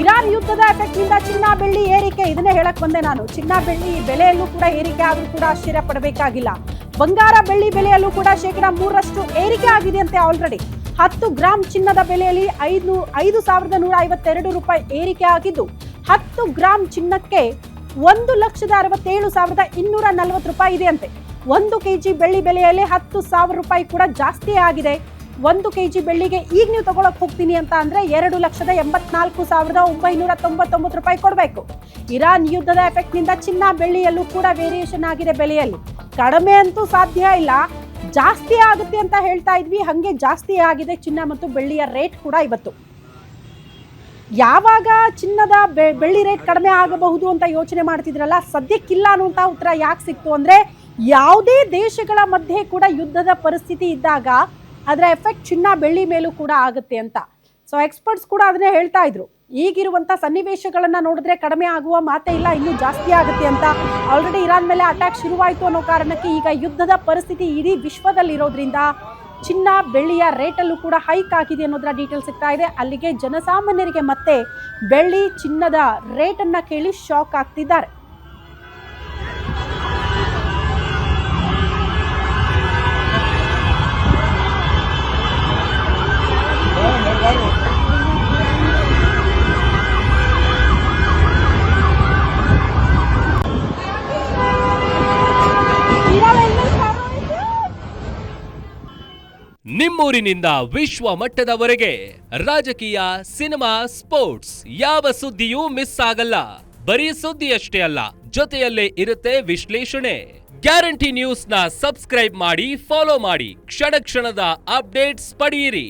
Iran ಯುದ್ಧದ effect ನಿಂದ ಚಿನ್ನ ಬೆಳ್ಳಿ ಏರಿಕೆ, ಇದನ್ನೇ ಹೇಳಕ್ ಬಂದೆ ನಾನು. ಚಿನ್ನ ಬೆಳ್ಳಿ ಬೆಲೆಯಲ್ಲೂ ಕೂಡ ಏರಿಕೆ ಆದ್ರೂ ಕೂಡ ಆಶ್ಚರ್ಯ ಪಡಬೇಕಾಗಿಲ್ಲ. ಬಂಗಾರ ಬೆಳ್ಳಿ ಬೆಲೆಯಲ್ಲೂ ಕೂಡ 3% ಏರಿಕೆ ಆಗಿದೆ ಅಂತೆ ಆಲ್ರೆಡಿ. 10 ಗ್ರಾಂ ಚಿನ್ನದ ಬೆಲೆಯಲ್ಲಿ 5,152 ರೂಪಾಯಿ ಏರಿಕೆ ಆಗಿದ್ದು 10 ಗ್ರಾಂ ಚಿನ್ನಕ್ಕೆ 1,67,240 ರೂಪಾಯಿ ಇದೆ ಅಂತೆ. 1 ಕೆಜಿ ಬೆಳ್ಳಿ ಬೆಲೆಯಲ್ಲಿ 10,000 ರೂಪಾಯಿ ಕೂಡ ಜಾಸ್ತಿ ಆಗಿದೆ. 1 ಕೆಜಿ ಬೆಳ್ಳಿಗೆ ಈಗ ನೀವು ತಗೊಳಕ್ ಹೋಗ್ತೀನಿ ಅಂತ ಅಂದ್ರೆ 2,84,999 ರೂಪಾಯಿ ಕೊಡಬೇಕು. ಇರಾನ್ ಯುದ್ಧದ ಎಫೆಕ್ಟ್ ನಿಂದ ಚಿನ್ನ ಬೆಳ್ಳಿಯಲ್ಲೂ ಕೂಡ ವೇರಿಯೇಷನ್ ಆಗಿದೆ ಬೆಲೆಯಲ್ಲಿ. ಕಡಿಮೆ ಅಂತೂ ಸಾಧ್ಯ ಇಲ್ಲ, ಜಾಸ್ತಿ ಆಗುತ್ತೆ ಅಂತ ಹೇಳ್ತಾ ಇದ್ವಿ, ಹಂಗೆ ಜಾಸ್ತಿ ಆಗಿದೆ ಚಿನ್ನ ಮತ್ತು ಬೆಳ್ಳಿಯ ರೇಟ್ ಕೂಡ ಇವತ್ತು. ಯಾವಾಗ ಚಿನ್ನದ ಬೆಳ್ಳಿ ರೇಟ್ ಕಡಿಮೆ ಆಗಬಹುದು ಅಂತ ಯೋಚನೆ ಮಾಡ್ತಿದ್ರಲ್ಲ, ಸದ್ಯಕ್ಕಿಲ್ಲ ಅನ್ನುವಂಥ ಉತ್ತರ ಯಾಕೆ ಸಿಕ್ತು ಅಂದ್ರೆ, ಯಾವುದೇ ದೇಶಗಳ ಮಧ್ಯೆ ಕೂಡ ಯುದ್ಧದ ಪರಿಸ್ಥಿತಿ ಇದ್ದಾಗ ಅದರ ಎಫೆಕ್ಟ್ ಚಿನ್ನ ಬೆಳ್ಳಿ ಮೇಲೂ ಕೂಡ ಆಗುತ್ತೆ ಅಂತ. ಸೊ ಎಕ್ಸ್ಪರ್ಟ್ಸ್ ಕೂಡ ಅದನ್ನೇ ಹೇಳ್ತಾ ಇದ್ರು. ಈಗಿರುವಂಥ ಸನ್ನಿವೇಶಗಳನ್ನ ನೋಡಿದ್ರೆ ಕಡಿಮೆ ಆಗುವ ಮಾತೇ ಇಲ್ಲ, ಇನ್ನೂ ಜಾಸ್ತಿ ಆಗುತ್ತೆ ಅಂತ. ಆಲ್ರೆಡಿ ಇರಾನ್ ಮೇಲೆ ಅಟ್ಯಾಕ್ ಶುರುವಾಯಿತು ಅನ್ನೋ ಕಾರಣಕ್ಕೆ ಈಗ ಯುದ್ಧದ ಪರಿಸ್ಥಿತಿ ಇಡೀ ವಿಶ್ವದಲ್ಲಿ ಇರೋದ್ರಿಂದ ಚಿನ್ನ ಬೆಳ್ಳಿಯ ರೇಟಲ್ಲೂ ಕೂಡ ಹೈಕ್ ಆಗಿದೆ ಅನ್ನೋದರ ಡೀಟೇಲ್ ಸಿಗ್ತಾ ಇದೆ. ಅಲ್ಲಿಗೆ ಜನಸಾಮಾನ್ಯರಿಗೆ ಮತ್ತೆ ಬೆಳ್ಳಿ ಚಿನ್ನದ ರೇಟನ್ನ ಕೇಳಿ ಶಾಕ್ ಆಗ್ತಿದ್ದಾರೆ. ನಿಮ್ಮೂರಿನಿಂದ ವಿಶ್ವ ಮಟ್ಟದವರೆಗೆ ರಾಜಕೀಯ, ಸಿನಿಮಾ, ಸ್ಪೋರ್ಟ್ಸ್ ಯಾವ ಸುದ್ದಿಯೂ ಮಿಸ್ ಆಗಲ್ಲ. ಬರೀ ಸುದ್ದಿಯಷ್ಟೇ ಅಲ್ಲ, ಜೊತೆಯಲ್ಲೇ ಇರುತ್ತೆ ವಿಶ್ಲೇಷಣೆ. ಗ್ಯಾರಂಟಿ ನ್ಯೂಸ್ನ ಸಬ್ಸ್ಕ್ರೈಬ್ ಮಾಡಿ, ಫಾಲೋ ಮಾಡಿ, ಕ್ಷಣ ಕ್ಷಣದ ಅಪ್ಡೇಟ್ಸ್ ಪಡೆಯಿರಿ.